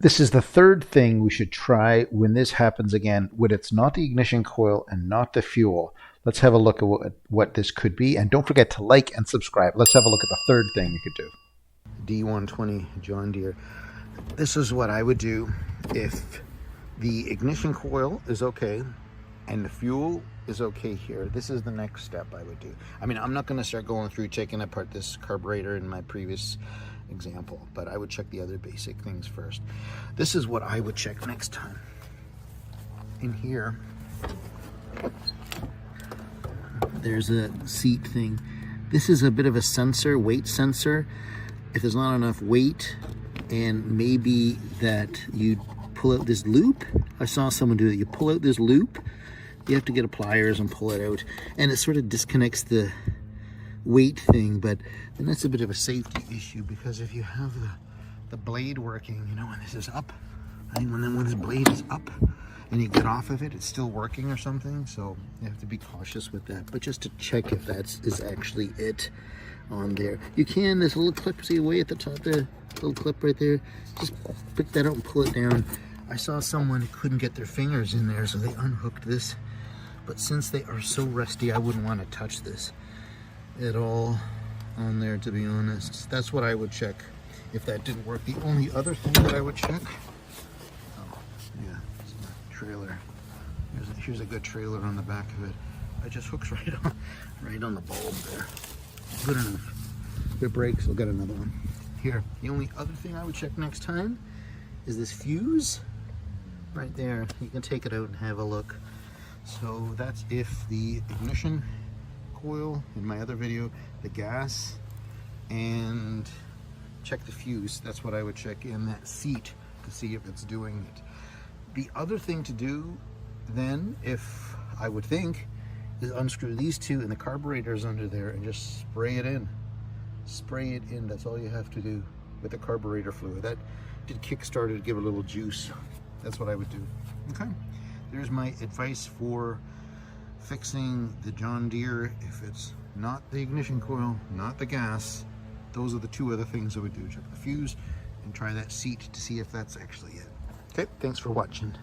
This is the third thing we should try when this happens again, when it's not the ignition coil and not the fuel. Let's have a look at what this could be. And don't forget to like and subscribe. Let's have a look at the third thing you could do. D120 John Deere. This is what I would do if the ignition coil is okay and the fuel is okay here. This is the next step I would do. I mean, I'm not going to start going through taking apart this carburetor in my previous example, but I would check the other basic things first. This is what I would check next time. In here, there's a seat thing. This is a bit of a sensor, weight sensor. If there's not enough weight, and maybe that you pull out this loop. I saw someone do it. You pull out this loop, you have to get a pliers and pull it out, and it sort of disconnects the weight thing, but then that's a bit of a safety issue, because if you have the blade working, you know, when this is up, I mean, when this blade is up and you get off of it, it's still working or something, so you have to be cautious with that. But just to check if that is actually it on there, you can, this little clip, see way at the top there, little clip right there, just pick that out and pull it down. I saw someone who couldn't get their fingers in there, so they unhooked this, but since they are so rusty, I wouldn't want to touch this at all on there, to be honest. That's what I would check if that didn't work. The only other thing that I would check, oh yeah, it's a trailer. Here's a good trailer on the back of it. It just hooks right on the bulb there. Good enough. If it breaks, we'll get another one. Here, the only other thing I would check next time is this fuse right there. You can take it out and have a look. So that's if the ignition coil, in my other video, the gas, and check the fuse. That's what I would check in that seat to see if it's doing it. The other thing to do then, if I would think, is unscrew these two and the carburetor's under there and just spray it in. Spray it in, that's all you have to do with the carburetor fluid. That did kickstart it, give it a little juice. That's what I would do. Okay, there's my advice for fixing the John Deere. If it's not the ignition coil, not the gas, those are the two other things I would do. Check the fuse and try that seat to see if that's actually it. Okay, thanks for watching.